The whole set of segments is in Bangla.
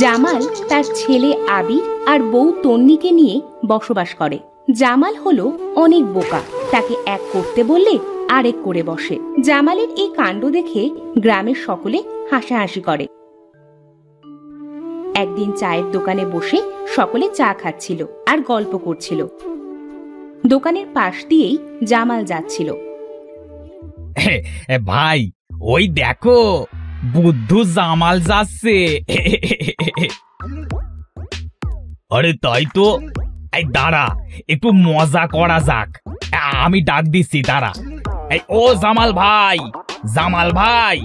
জামাল তার ছেলে আবির আর বউ তন্নিকে নিয়ে বসবাস করে। জামাল হলো অনেক বোকা, তাকে এক করতে বললে আরেক করে বসে। জামালের এই কাণ্ড দেখে গ্রামের সকলে হাসাহাসি করে। একদিন চায়ের দোকানে বসে সকলে চা খাচ্ছিল আর গল্প করছিল। দোকানের পাশ দিয়েই জামাল যাচ্ছিল। ভাই, ওই দেখো, বুদ্ধু জামাল যাচ্ছে। আরে তাই তো। এই দাঁড়া, একটু মজা করা যাক। আমি ডাক দিচ্ছি, দাঁড়া। এই ও জামাল ভাই, জামাল ভাই।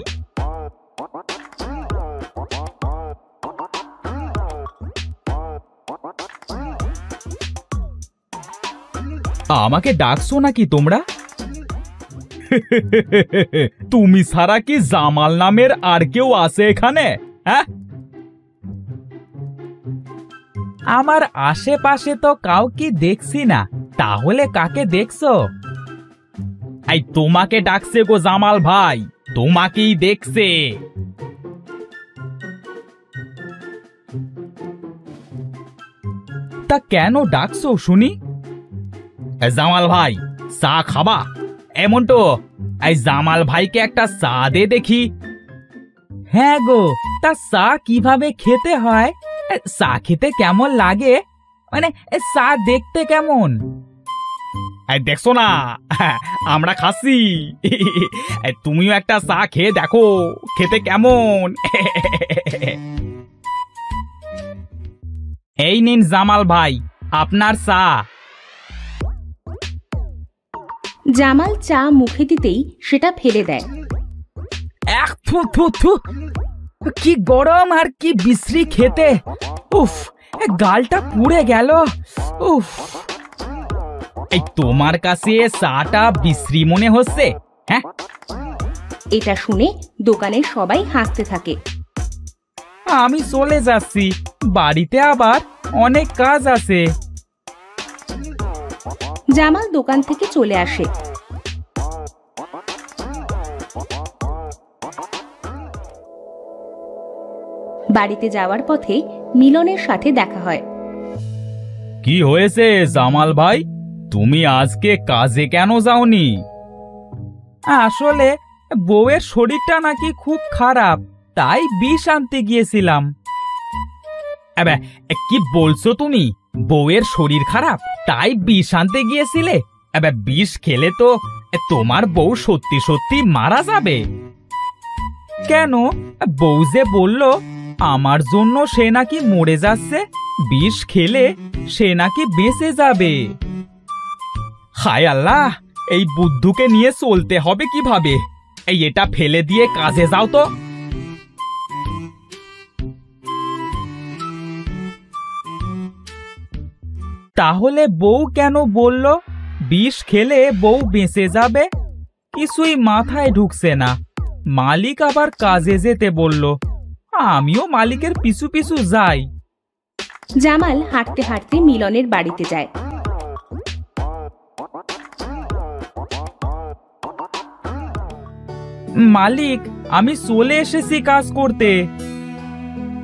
আমাকে ডাকছো নাকি তোমরা? তুমি ছাড়া কি জামাল নামের আর কেউ আছে এখানে? হ্যাঁ, আমার আশেপাশে তো কাউকে দেখছি না। তাহলে কাকে দেখছো? এই তোমাকে ডাকছে গো জামাল ভাই, তোমাকেই দেখছে। তা কেন ডাকছো শুনি? জামাল ভাই, চা খাবা? এমন তো, এই জামাল ভাইকে একটা চা দে দেখি। হ্যাঁ গো, তা চা কিভাবে খেতে হয়? চা খেতে কেমন লাগে? মানে চা দেখতে কেমন? দেখছো না, আমরা খাচ্ছি। তুমিও একটা চা খেয়ে দেখো, খেতে কেমন। এই নিন জামাল ভাই, আপনার চা। জামাল চা মুখে দিতেই সেটা ফেলে দেয়। কি গরম আর কি বিশ্রী খেতে। উফ, গালটা পুড়ে গেল। উফ, এই তোমার কাছে চাটা বিশ্রী মনে হচ্ছে? হ্যাঁ, এটা শুনে দোকানের সবাই হাসতে থাকে। আমি চলে যাচ্ছি, বাড়িতে আবার অনেক কাজ আছে। জামাল দোকান থেকে চলে আসে। বাড়িতে যাওয়ার পথে মিলনের সাথে দেখা হয়। কি হয়েছে জামাল ভাই, তুমি আজকে কাজে কেন যাওনি? আসলে বউয়ের শরীরটা নাকি খুব খারাপ, তাই বিষ আনতে গিয়েছিলাম। কি বলছো তুমি? বউয়ের শরীর খারাপ তাই বিষ আনতে গিয়েছিলে? বিষ খেলে তো তোমার বউ সত্যি সত্যি মারা যাবে। কেন? বউ যে বলল আমার জন্য সে নাকি মরে যাচ্ছে, বিষ খেলে সে নাকি বেঁচে যাবে। হায় আল্লাহ, এই বুদ্ধুকে নিয়ে চলতে হবে কিভাবে? এটা ফেলে দিয়ে কাজে যাও তো। তাহলে বউ কেন বলল বিষ খেলে বউ বেঁচে যাবে? কিছুই মাথায় ঢুকছে না। মালিক আবার কাজে যেতে বলল, আমিও মালিকের পিছু পিছু যাই। জামাল হাঁটতে হাঁটতে মিলনের বাড়িতে যায়। মালিক, আমি চলে এসেছি কাজ করতে।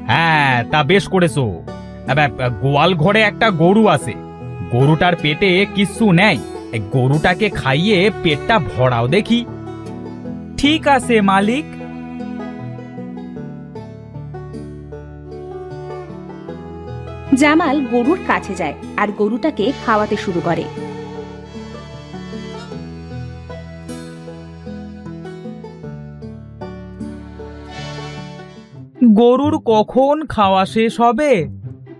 হ্যাঁ, তা বেশ করেছো। গোয়াল ঘরে একটা গরু আছে, গরুটার পেটে কিছু নেই, গরুটাকে খাইয়ে পেটটা ভরাও দেখি। ঠিক আছে মালিক। জামাল গরুর কাছে যায় আর গরুটাকে খাওয়াতে শুরু করে। গরুর কখন খাওয়া শেষ হবে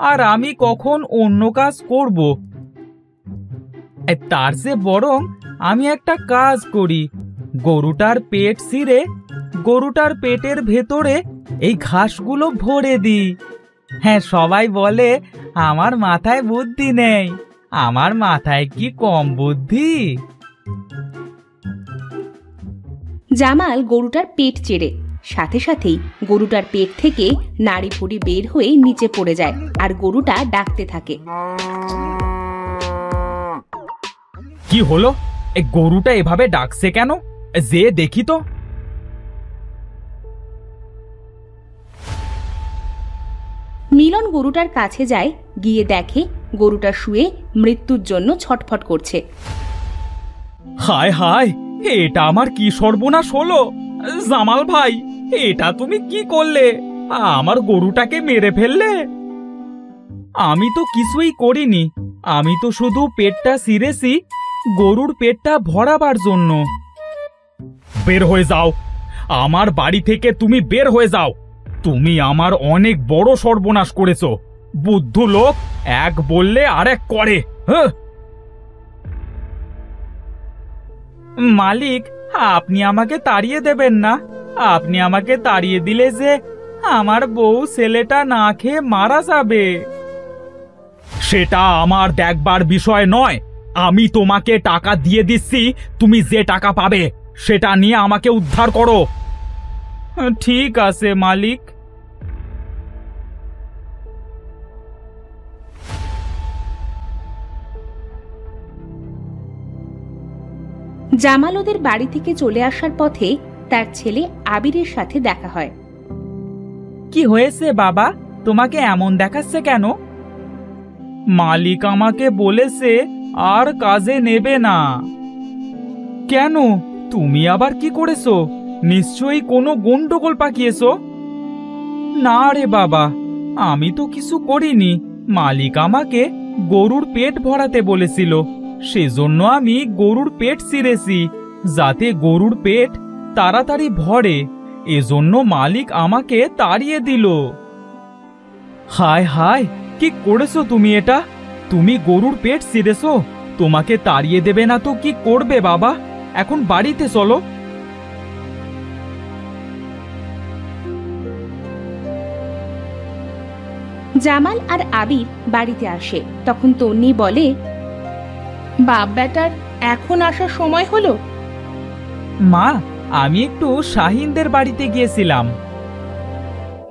আর আমি কখন অন্য কাজ করব? তার চেয়ে বরং আমি একটা কাজ করি, গরুটার পেট ছিঁড়ে গরুটার পেটের ভেতরে এই ঘাসগুলো ভরে দিই। হ্যাঁ, সবাই বলে আমার মাথায় বুদ্ধি নেই, আমার মাথায় কি কম বুদ্ধি? জামাল গরুটার পেট চেড়ে, সাথে সাথেই গরুটার পেট থেকে নাড়ি ভুড়ি বের হয়ে নিচে পড়ে যায় আর গরুটা ডাকতে থাকে। কি হলো? এই গরুটা এভাবে ডাকছে কেন? যে দেখি তো। গরুটার কাছে যায়, গিয়ে দেখে গরুটা শুয়ে মৃত্যুর জন্য ছটফট করছে। হায় হায়, এটা আমার কি সর্বনাশ হলো! জামাল ভাই, এটা তুমি কি করলে? আমার গরুটাকে মেরে ফেললে। আমি তো কিছুই করিনি, আমি তো শুধু পেটটা ছিঁড়েছি গরুর পেটটা ভরাবার জন্য। বের হয়ে যাও, আমার বাড়ি থেকে তুমি বের হয়ে যাও। তুমি আমার অনেক বড় সর্বনাশ করেছো। বুদ্ধু লোক, এক বললে আরেক করে। হ্যাঁ মালিক, আপনি আমাকে তাড়িয়ে দেবেন না। আপনি আমাকে তাড়িয়ে দিলে যে আমার বউ ছেলেটা না খেয়ে মারা যাবে। সেটা আমার দেখবার বিষয় নয়। আমি তোমাকে টাকা দিয়ে দিচ্ছি, তুমি যে টাকা পাবে সেটা নিয়ে আমাকে উদ্ধার করো। ঠিক আছে মালিক। জামাল ওদের বাড়ি থেকে চলে আসার পথে তার ছেলে আবিরের সাথে দেখা হয়। কি হয়েছে বাবা, তোমাকে এমন দেখাচ্ছে কেন? মালিক আমাকে বলেছে আর কাজে নেবে না। কেন, তুমি আবার কি করেছো? নিশ্চয়ই কোনো গন্ডগোল পাকিয়েছো। না রে বাবা, আমি তো কিছু করিনি। মালিক আমাকে গরুর পেট ভরাতে বলেছিল, সেজন্য আমি গরুর পেট ছিঁড়েছি, যাতে গরুর পেট তাড়াতাড়ি ভরে। এজন্য মালিক আমাকে তাড়িয়ে দিল। হায় হায়, কি করেছো তুমি এটা? তুমি গরুর পেট ছিঁড়েছো? তোমাকে তাড়িয়ে দেবে না তো কি করবে বাবা? এখন বাড়িতে চলো। জামাল আর আবির বাড়িতে আসে। তখন তন্নি বলে, বাপ বেটার এখন আসার সময় হলো? মা, আমি একটু শাহিনদের বাড়িতে গিয়েছিলাম।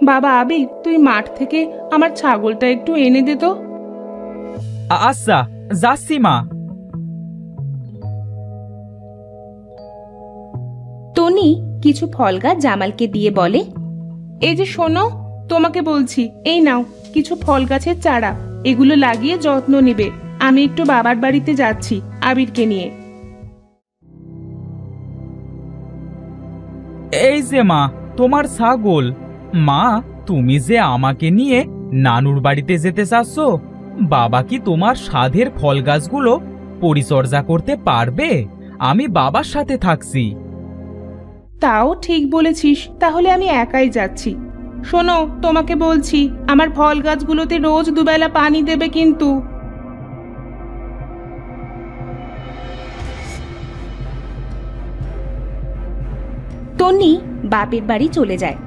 বাবা আবির, তুই মাঠ থেকে আমার ছাগলটা একটু এনে দে তো। আচ্ছা, যাচ্ছি মা। টনি কিছু ফল গাছ জামালকে দিয়ে বলে, এই যে শোনো, তোমাকে বলছি, এই নাও কিছু ফল গাছের চারা, এগুলো লাগিয়ে যত্ন নেবে। আমি একটু বাবার বাড়িতে যাচ্ছি আবিরকে নিয়ে। এই যে মা, তোমার ছাগল। মা, তুমি যে আমাকে নিয়ে নানুর বাড়িতে যেতে চাচ্ছ, বাবা কি তোমার সাধের ফল গাছগুলো পরিচর্যা করতে পারবে? আমি বাবার সাথে থাকছি। তাও ঠিক বলেছিস, তাহলে আমি একাই যাচ্ছি। শোনো, তোমাকে বলছি, আমার ফল গাছগুলোতে রোজ দুবেলা পানি দেবে কিন্তু। টনি বাপের বাড়ি চলে যায়।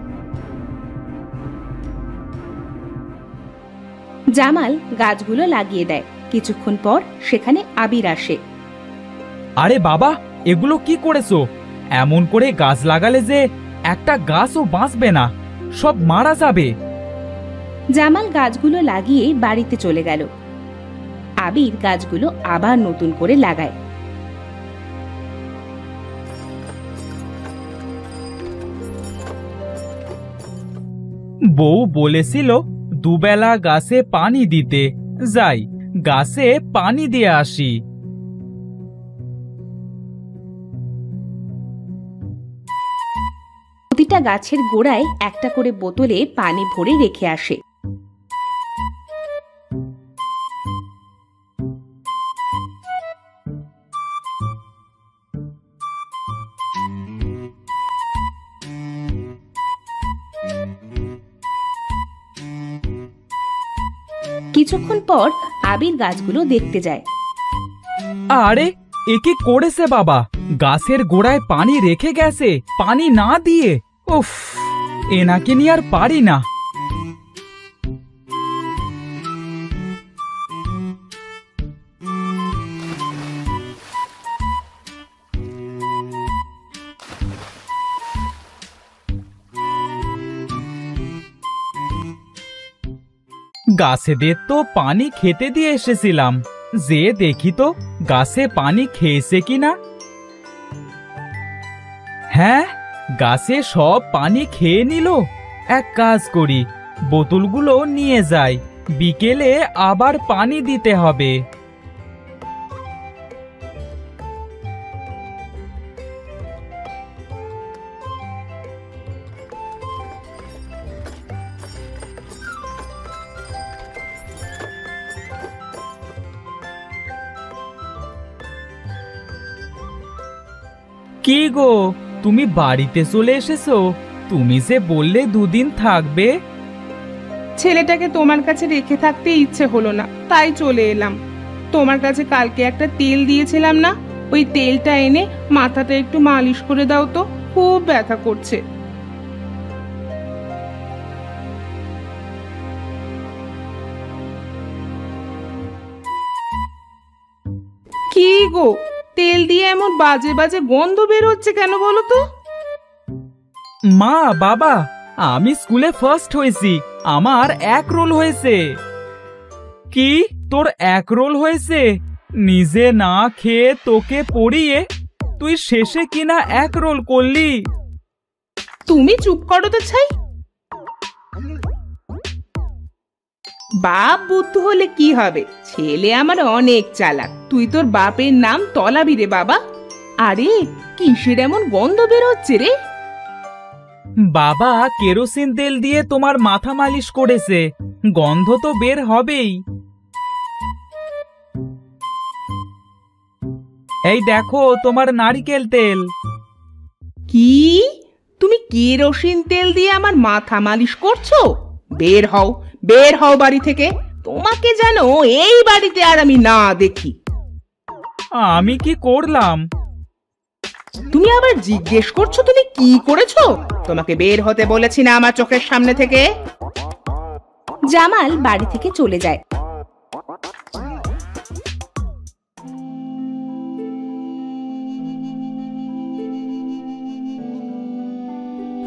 জামাল গাছগুলো লাগিয়ে দেয়। কিছুক্ষণ পর সেখানে আবির আসে। আরে বাবা, এগুলো কি করেছো? এমন করে গাছ লাগালে যে একটা গাছও বাঁচবে না, সব মারা যাবে। জামাল গাছগুলো লাগিয়ে বাড়িতে চলে গেল। আবির গাছগুলো আবার নতুন করে লাগায়। বউ বলেছিল দুবেলা গাছে পানি দিতে। যাই, গাছে পানি দিয়ে আসি। প্রতিটা গাছের গোড়ায় একটা করে বোতলে পানি ভরে রেখে আসে। কিছুক্ষণ পর আবির গাছগুলো দেখতে যায়। আরে, এ কি করেছে বাবা? গাছের গোড়ায় পানি রেখে গেছে, পানি না দিয়ে। উফ, এনাকে নিয়ে আর পারি না। গাছেদের তো পানি খেতে দিয়ে এসেছিলাম, যে দেখি তো গাছে পানি খেয়েছে কিনা। হ্যাঁ, গাছে সব পানি খেয়ে নিল। এক কাজ করি, বোতলগুলো নিয়ে যাই। বিকেলে আবার পানি দিতে হবে। কি গো, তুমি বাড়িতে চলে এসেছো? তুমি যে বললে দুদিন থাকবে। ছেলেটাকে তোমার কাছে রেখে থাকতে ইচ্ছে হলো না, তাই চলে এলাম। তোমার কাছে কালকে একটা তেল দিয়েছিলাম না, ওই তেলটা এনে মাথাটা একটু মালিশ করে দাও তো, খুব ব্যথা করছে। কি গো, তেল দিয়ে এমন বাজে বাজে গন্ধ বের হচ্ছে কেন বলো তো? মা, বাবা, আমি স্কুলে ফার্স্ট হয়েছি, আমার 1 রোল হয়েছে। কি, তোর 1 রোল হয়েছে? নিজে না খেয়ে তোকে পড়িয়ে তুই শেষে কিনা 1 রোল করলি? তুমি চুপ করো তো ছাই। বাপ বুদ্ধ হলে কি হবে, ছেলে আমার অনেক চালাক। তুই তোর বাপের নাম তলাবি রে বাবা। আরে কিসের এমন গন্ধ বের হচ্ছে রে? বাবা কেরোসিন তেল দিয়ে তোমার মাথা মালিশ করেছে, গন্ধ তো বের হবেই। এই দেখো তোমার নারকেল তেল। কি, তুমি কেরোসিন তেল দিয়ে আমার মাথা মালিশ করছো? বের হও, বের হও বাড়ি থেকে। তোমাকে যেন এই বাড়িতে আর আমি না দেখি। আমি কি করলাম? তুমি আবার জিজ্ঞেস করছো তুমি কি করেছো? তোমাকে বের হতে বলেছি না আমার চোখের সামনে থেকে? জামাল বাড়ি থেকে চলে যায়।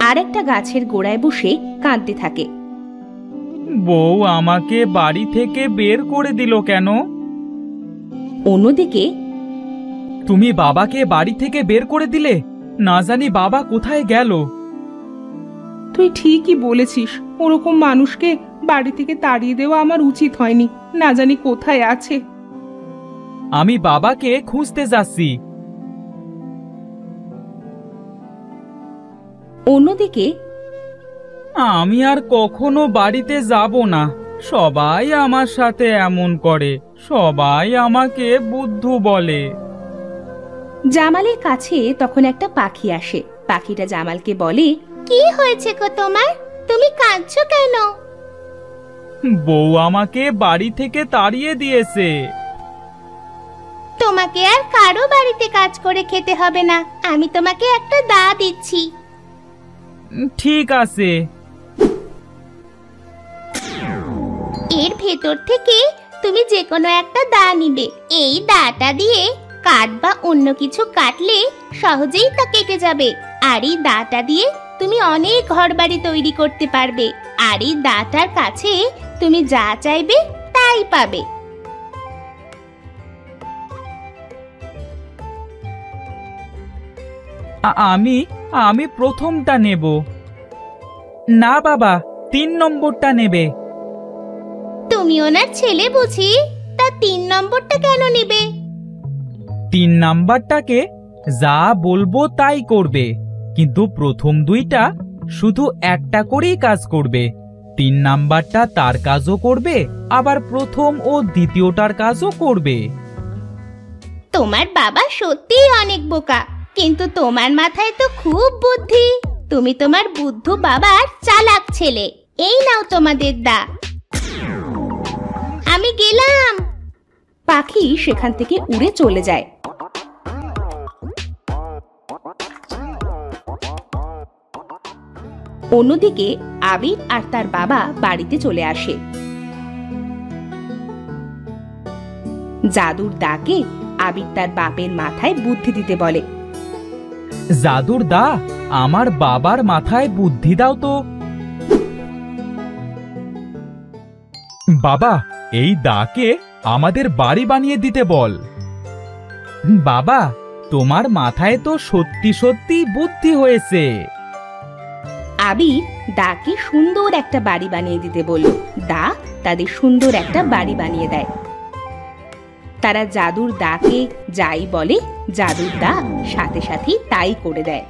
আরেকটা গাছের গোড়ায় বসে কাঁদতে থাকে। বউ আমাকে বাড়ি থেকে বের করে দিল কেন? অন্যদিকে তুমি বাবাকে বাড়ি থেকে বের করে দিলে, না জানি বাবা কোথায় গেল। তুই ঠিকই বলেছিস, ওরকম মানুষকে বাড়ি থেকে তাড়িয়ে দেওয়া আমার উচিত হয়নি। না জানি কোথায় আছে। আমি বাবাকে খুঁজতে যাচ্ছি। অন্যদিকে আমি আর কখনো বাড়িতে যাব না। সবাই আমার সাথে এমন করে, সবাই আমাকে বুদ্ধু বলে। জামালের কাছে তখন একটা পাখি আসে। পাখিটা জামালকে বলে, কি হয়েছে গো তোমার? তুমি কাঁদছো কেন? বউ আমাকে বাড়ি থেকে তাড়িয়ে দিয়েছে। তোমাকে আর কারো বাড়িতে কাজ করে খেতে হবে না, আমি তোমাকে একটা দা দিচ্ছি। ঠিক আছে। এর ভেতর থেকে তুমি যে কোনো একটা দা নিবে। এই দাটা দিয়ে কাঠ বা অন্য কিছু কাটলে সহজেই তা কেটে যাবে। আর এই দাটা দিয়ে তুমি অনেক ঘরবাড়ি তৈরি করতে পারবে। আর এই দাটার কাছে তুমি যা চাইবে তাই পাবে। আমি আমি প্রথমটা নেব। না বাবা, 3 নম্বরটা নেবে। তুমি ওনার ছেলে বুঝি, তা 3 নম্বরটা কেন নিবে? 3 নাম্বারটাকে যা বলবো তাই করবে, কিন্তু প্রথম 2টা শুধু একটা করেই কাজ করবে। 3 নাম্বারটা তার কাজও করবে, আবার প্রথম ও দ্বিতীয়টার কাজও করবে। তোমার বাবা সত্যিই অনেক বোকা, কিন্তু তোমার মাথায় তো খুব বুদ্ধি। তুমি তোমার বুদ্ধু বাবার চালাক ছেলে। এই নাও তোমাদের দা। আমি গেলাম। পাখি সেখান থেকে উড়ে চলে যায়। অন্যদিকে আবির আর তার বাবা বাড়িতে চলে আসে। জাদুর দাকে আবির তার বাপের মাথায় বুদ্ধি দিতে বলে। জাদুর দা, আমার বাবার মাথায় বুদ্ধি দাও তো। বাবা, এই দাকে আমাদের বাড়ি বানিয়ে দিতে বল। বাবা, তোমার মাথায় তো সত্যি সত্যি বুদ্ধি হয়েছে। আবির দাকে সুন্দর একটা বাড়ি বানিয়ে দিতে বলল। দা তাদের সুন্দর একটা বাড়ি বানিয়ে দেয়। তারা জাদুর দাকে যাই বলে জাদুর দা সাথে সাথেই তাই করে দেয়।